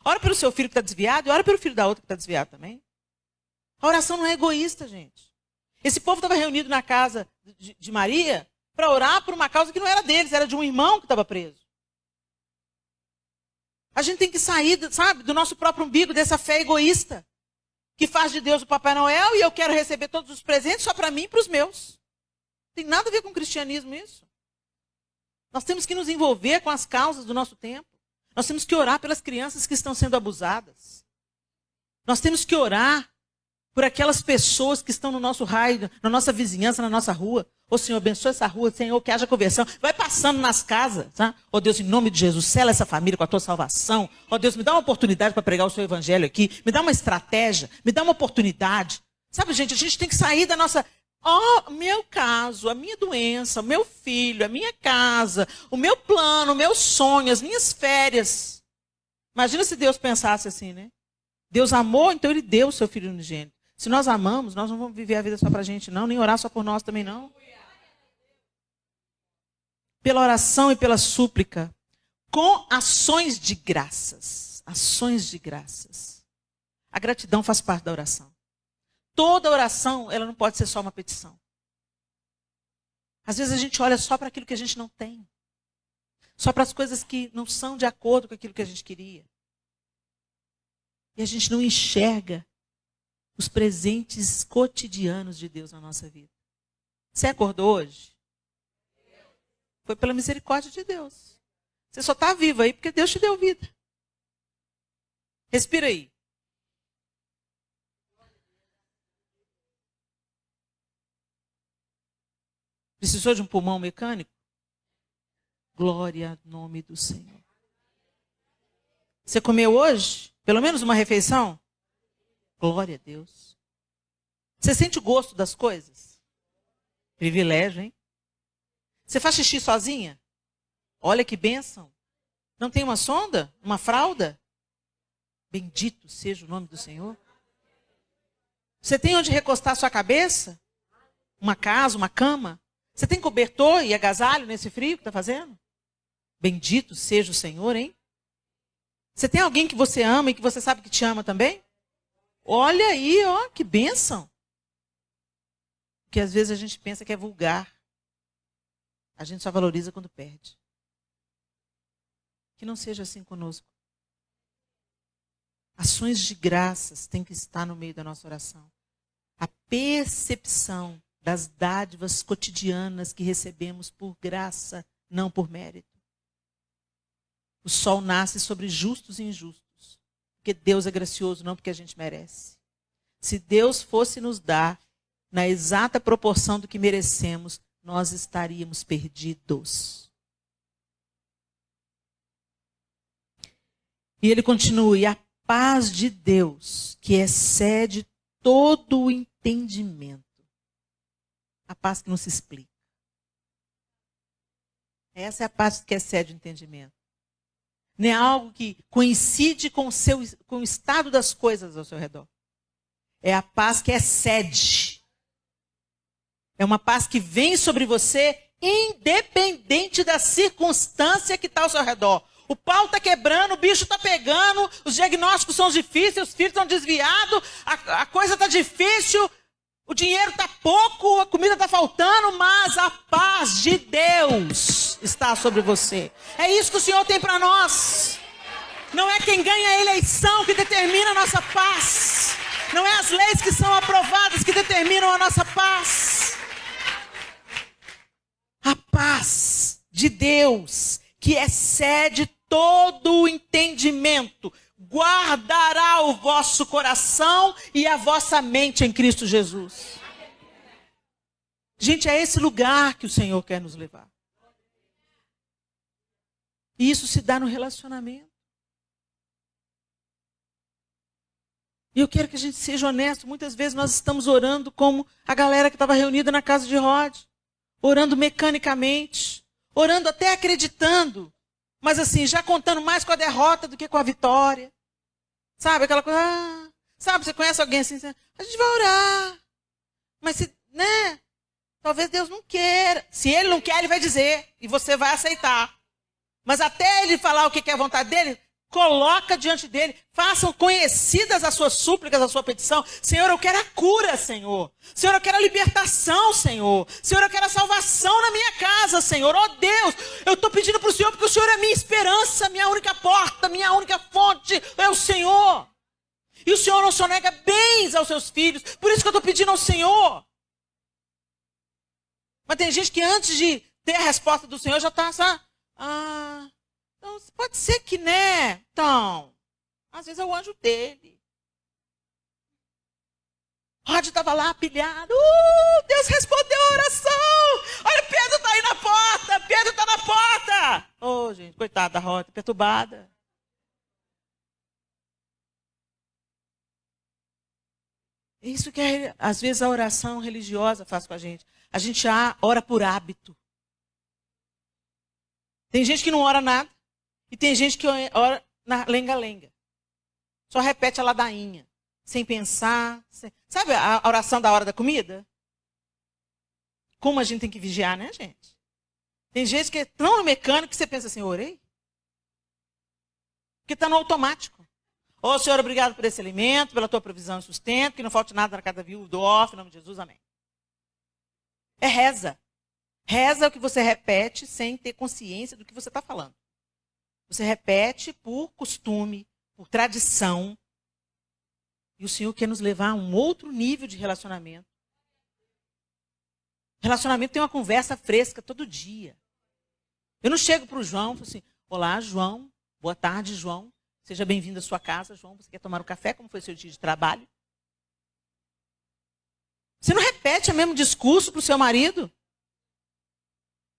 Ora pelo seu filho que está desviado e ora pelo filho da outra que está desviado também. A oração não é egoísta, gente. Esse povo estava reunido na casa de Maria para orar por uma causa que não era deles, era de um irmão que estava preso. A gente tem que sair, sabe, do nosso próprio umbigo, dessa fé egoísta, que faz de Deus o Papai Noel e eu quero receber todos os presentes só para mim e para os meus. Não tem nada a ver com o cristianismo isso. Nós temos que nos envolver com as causas do nosso tempo. Nós temos que orar pelas crianças que estão sendo abusadas. Nós temos que orar por aquelas pessoas que estão no nosso raio, na nossa vizinhança, na nossa rua. Ô Senhor, abençoa essa rua, Senhor, que haja conversão. Vai passando nas casas, tá? Ó Deus, em nome de Jesus, sela essa família com a tua salvação. Ó Deus, me dá uma oportunidade para pregar o seu evangelho aqui. Me dá uma estratégia, me dá uma oportunidade. Sabe, gente, a gente tem que sair da nossa... meu caso, a minha doença, o meu filho, a minha casa, o meu plano, o meu sonho, as minhas férias. Imagina se Deus pensasse assim, né? Deus amou, então Ele deu o seu Filho unigênito. Se nós amamos, nós não vamos viver a vida só para a gente, não. Nem orar só por nós também, não. Pela oração e pela súplica, com ações de graças. Ações de graças. A gratidão faz parte da oração. Toda oração, ela não pode ser só uma petição. Às vezes a gente olha só para aquilo que a gente não tem. Só para as coisas que não são de acordo com aquilo que a gente queria. E a gente não enxerga os presentes cotidianos de Deus na nossa vida. Você acordou hoje? Foi pela misericórdia de Deus. Você só está vivo aí porque Deus te deu vida. Respira aí. Precisou de um pulmão mecânico? Glória ao nome do Senhor. Você comeu hoje? Pelo menos uma refeição? Glória a Deus. Você sente o gosto das coisas? Privilégio, hein? Você faz xixi sozinha? Olha que bênção. Não tem uma sonda? Uma fralda? Bendito seja o nome do Senhor. Você tem onde recostar a sua cabeça? Uma casa, uma cama? Você tem cobertor e agasalho nesse frio que está fazendo? Bendito seja o Senhor, hein? Você tem alguém que você ama e que você sabe que te ama também? Olha aí, ó, que bênção. Porque às vezes a gente pensa que é vulgar. A gente só valoriza quando perde. Que não seja assim conosco. Ações de graças têm que estar no meio da nossa oração. A percepção das dádivas cotidianas que recebemos por graça, não por mérito. O sol nasce sobre justos e injustos, porque Deus é gracioso, não porque a gente merece. Se Deus fosse nos dar na exata proporção do que merecemos, nós estaríamos perdidos. E ele continua, e a paz de Deus, que excede todo o entendimento. A paz que não se explica. Essa é a paz que excede o entendimento. Não é algo que coincide com o estado das coisas ao seu redor. É a paz que excede. É uma paz que vem sobre você, independente da circunstância que está ao seu redor. O pau está quebrando, o bicho está pegando, os diagnósticos são difíceis, os filhos estão desviados, a coisa está difícil, o dinheiro está pouco, a comida está faltando, mas a paz de Deus está sobre você. É isso que o Senhor tem para nós. Não é quem ganha a eleição que determina a nossa paz. Não é as leis que são aprovadas que determinam a nossa paz. A paz de Deus, que excede todo o entendimento, guardará o vosso coração e a vossa mente em Cristo Jesus. Gente, é esse lugar que o Senhor quer nos levar. E isso se dá no relacionamento. E eu quero que a gente seja honesto. Muitas vezes nós estamos orando como a galera que estava reunida na casa de Rod. Orando mecanicamente. Orando até acreditando. Mas assim, já contando mais com a derrota do que com a vitória. Sabe, aquela coisa... sabe, você conhece alguém assim, a gente vai orar. Mas se, né? Talvez Deus não queira. Se Ele não quer, Ele vai dizer. E você vai aceitar. Mas até Ele falar o que é a vontade dEle, coloca diante dEle. Façam conhecidas as suas súplicas, a sua petição. Senhor, eu quero a cura, Senhor. Senhor, eu quero a libertação, Senhor. Senhor, eu quero a salvação na minha casa, Senhor. Oh Deus, eu estou pedindo para o Senhor, porque o Senhor é minha esperança, minha única porta, minha única fonte. É o Senhor. E o Senhor não só nega bens aos seus filhos. Por isso que eu estou pedindo ao Senhor. Mas tem gente que antes de ter a resposta do Senhor já está, sabe? Então, pode ser que, né? Então, às vezes é o anjo dele. Rod estava lá pilhado. Deus respondeu a oração. Olha, Pedro está aí na porta. Pedro está na porta. Oh, gente, coitada da Rod, perturbada. É isso que, às vezes, a oração religiosa faz com a gente. A gente ora por hábito. Tem gente que não ora nada. E tem gente que ora na lenga-lenga. Só repete a ladainha. Sem pensar. Sabe a oração da hora da comida? Como a gente tem que vigiar, né, gente? Tem gente que é tão mecânico que você pensa assim, orei? Porque está no automático. Ô, Senhor, obrigado por esse alimento, pela tua provisão e sustento, que não falte nada na casa viúva do órfão, em nome de Jesus, amém. É reza. Reza é o que você repete sem ter consciência do que você está falando. Você repete por costume, por tradição. E o Senhor quer nos levar a um outro nível de relacionamento. Relacionamento tem uma conversa fresca todo dia. Eu não chego para o João e falo assim, olá, João, boa tarde, João. Seja bem-vindo à sua casa, João. Você quer tomar um café? Como foi seu dia de trabalho? Você não repete o mesmo discurso para o seu marido?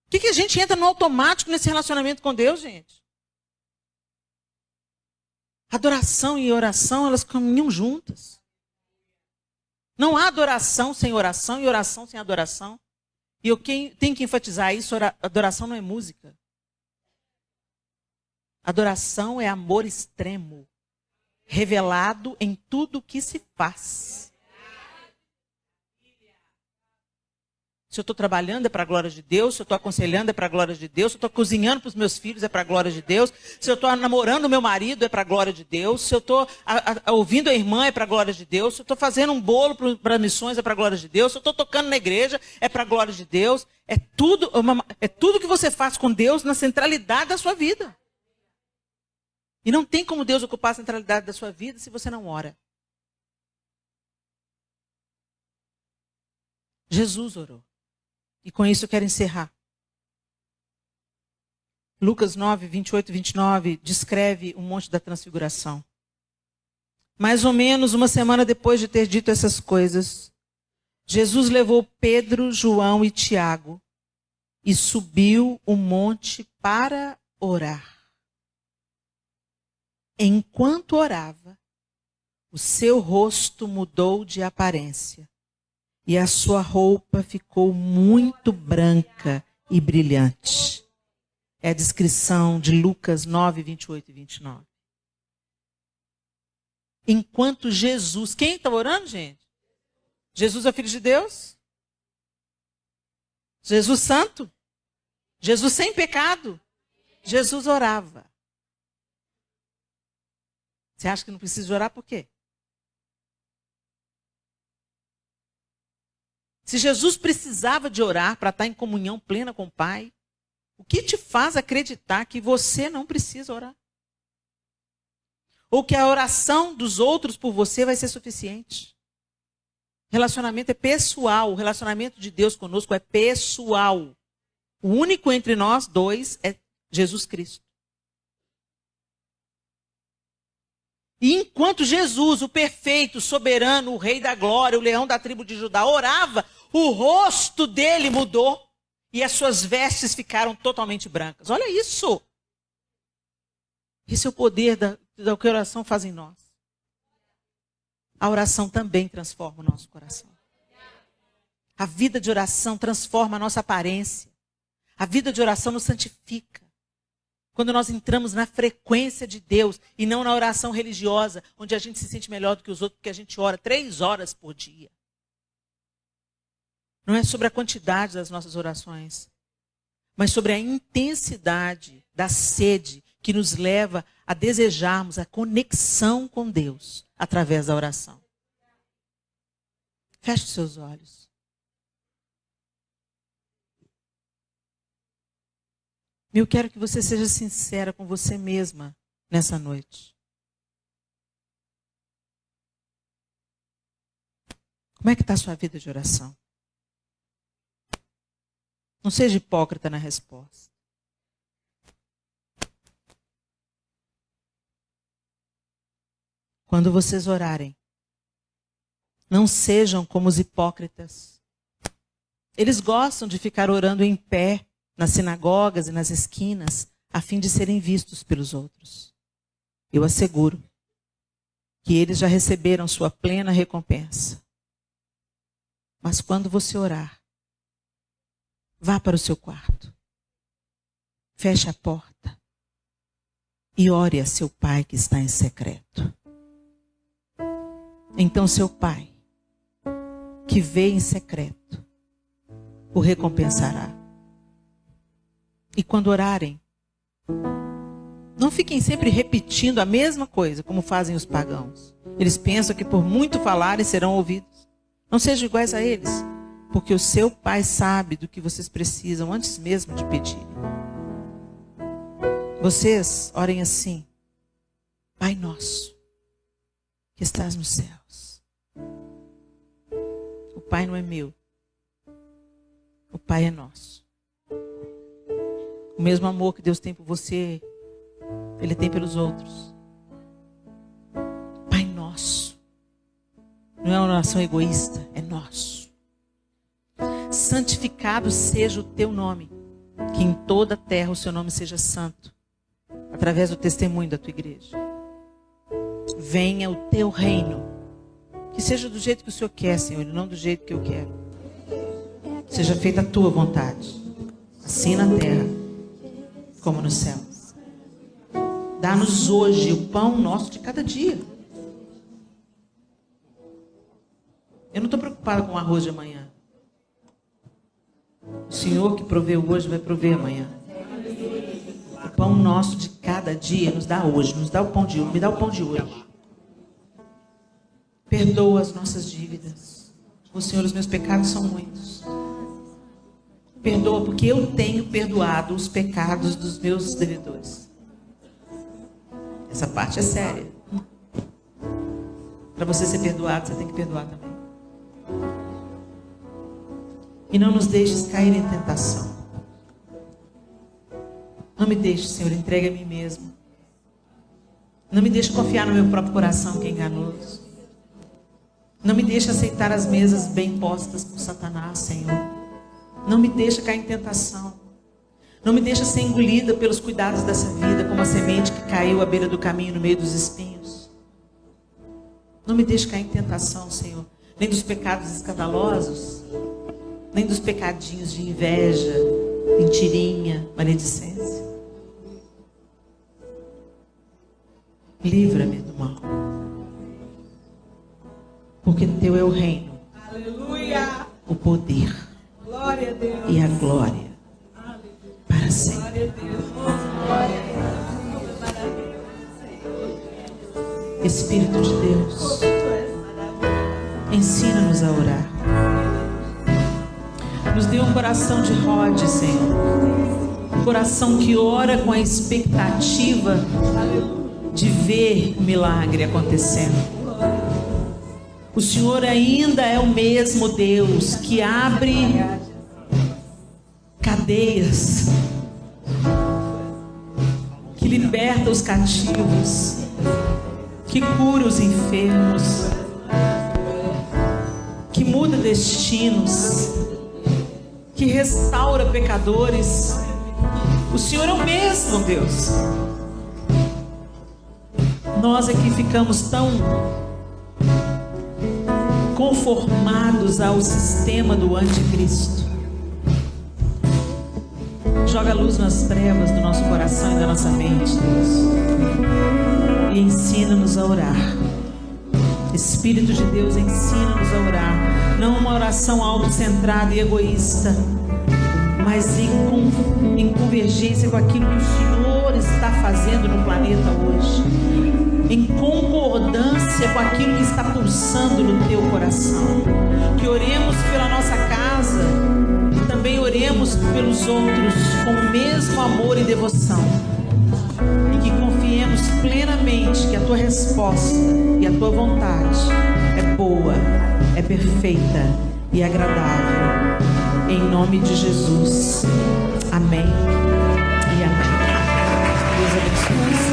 Por que a gente entra no automático nesse relacionamento com Deus, gente? Adoração e oração, elas caminham juntas. Não há adoração sem oração e oração sem adoração. E eu tenho que enfatizar isso, adoração não é música. Adoração é amor extremo, revelado em tudo o que se faz. Se eu estou trabalhando é para a glória de Deus, se eu estou aconselhando é para a glória de Deus, se eu estou cozinhando para os meus filhos é para a glória de Deus, se eu estou namorando o meu marido é para a glória de Deus, se eu estou ouvindo a irmã é para a glória de Deus, se eu estou fazendo um bolo para missões é para a glória de Deus, se eu estou tocando na igreja é para a glória de Deus. É tudo que você faz com Deus na centralidade da sua vida. E não tem como Deus ocupar a centralidade da sua vida se você não ora. Jesus orou. E com isso eu quero encerrar. Lucas 9, 28 e 29 descreve o monte da transfiguração. Mais ou menos uma semana depois de ter dito essas coisas, Jesus levou Pedro, João e Tiago e subiu o monte para orar. Enquanto orava, O seu rosto mudou de aparência e a sua roupa ficou muito branca e brilhante. É a descrição de Lucas 9, 28 e 29. Enquanto Jesus... Quem está orando, gente? Jesus é filho de Deus? Jesus santo? Jesus sem pecado? Jesus orava. Você acha que não precisa orar por quê? Se Jesus precisava de orar para estar em comunhão plena com o Pai, o que te faz acreditar que você não precisa orar? Ou que a oração dos outros por você vai ser suficiente? Relacionamento é pessoal. O relacionamento de Deus conosco é pessoal. O único entre nós dois é Jesus Cristo. E enquanto Jesus, o perfeito, soberano, o rei da glória, o leão da tribo de Judá, orava, o rosto dele mudou e as suas vestes ficaram totalmente brancas. Olha isso! Esse é o poder da que a oração faz em nós. A oração também transforma o nosso coração. A vida de oração transforma a nossa aparência. A vida de oração nos santifica. Quando nós entramos na frequência de Deus e não na oração religiosa, onde a gente se sente melhor do que os outros, porque a gente ora 3 horas por dia. Não é sobre a quantidade das nossas orações, mas sobre a intensidade da sede que nos leva a desejarmos a conexão com Deus através da oração. Feche os seus olhos. Eu quero que você seja sincera com você mesma nessa noite. Como é que está a sua vida de oração? Não seja hipócrita na resposta. Quando vocês orarem, não sejam como os hipócritas. Eles gostam de ficar orando em pé, nas sinagogas e nas esquinas, a fim de serem vistos pelos outros. Eu asseguro que eles já receberam sua plena recompensa. Mas quando você orar, vá para o seu quarto, feche a porta e ore a seu Pai que está em secreto. Então seu Pai, que vê em secreto, o recompensará. E quando orarem, não fiquem sempre repetindo a mesma coisa, como fazem os pagãos. Eles pensam que por muito falarem serão ouvidos. Não sejam iguais a eles, porque o seu Pai sabe do que vocês precisam antes mesmo de pedirem. Vocês orem assim: Pai nosso, que estás nos céus. O Pai não é meu, o Pai é nosso. O mesmo amor que Deus tem por você, Ele tem pelos outros. Pai nosso. Não é uma oração egoísta, é nosso. Santificado seja o teu nome. Que em toda a terra o seu nome seja santo. Através do testemunho da tua igreja. Venha o teu reino. Que seja do jeito que o Senhor quer, Senhor, e não do jeito que eu quero. Seja feita a tua vontade. Assim na terra como no céu. Dá-nos hoje o pão nosso de cada dia. Eu não estou preocupada com o arroz de amanhã. O Senhor que proveu hoje vai prover amanhã. O pão nosso de cada dia nos dá hoje. Nos dá o pão de hoje. Me dá o pão de hoje. Perdoa as nossas dívidas. O Senhor, os meus pecados são muitos. Perdoa, porque eu tenho perdoado os pecados dos meus devedores. Essa parte é séria. Para você ser perdoado, você tem que perdoar também. E não nos deixes cair em tentação. Não me deixe, Senhor, entregue a mim mesmo. Não me deixe confiar no meu próprio coração, que é enganoso. Não me deixe aceitar as mesas bem postas por Satanás, Senhor. Não me deixa cair em tentação. Não me deixa ser engolida pelos cuidados dessa vida, como a semente que caiu à beira do caminho no meio dos espinhos. Não me deixe cair em tentação, Senhor. Nem dos pecados escandalosos, nem dos pecadinhos de inveja, mentirinha, maledicência. Livra-me do mal. Porque teu é o reino. Aleluia. O poder. Glória a Deus. E a glória. Para sempre. Glória a Deus. Glória a Deus. Espírito de Deus, ensina-nos a orar. Nos dê um coração de Rod, Senhor. Um coração que ora com a expectativa de ver o milagre acontecendo. O Senhor ainda é o mesmo Deus que abre cadeias, que liberta os cativos, que cura os enfermos, que muda destinos, que restaura pecadores. O Senhor é o mesmo Deus. Nós aqui ficamos tão conformados ao sistema do anticristo. Joga luz nas trevas do nosso coração e da nossa mente, Deus. E ensina-nos a orar. Espírito de Deus, ensina-nos a orar. Não uma oração autocentrada e egoísta, mas em convergência com aquilo que o Senhor está fazendo no planeta hoje, em concordância com aquilo que está pulsando no teu coração. Que oremos pela nossa casa e também oremos pelos outros com o mesmo amor e devoção, e que confiemos plenamente que a tua resposta e a tua vontade é boa, é perfeita e agradável. Em nome de Jesus. Amém e amém. Deus abençoe.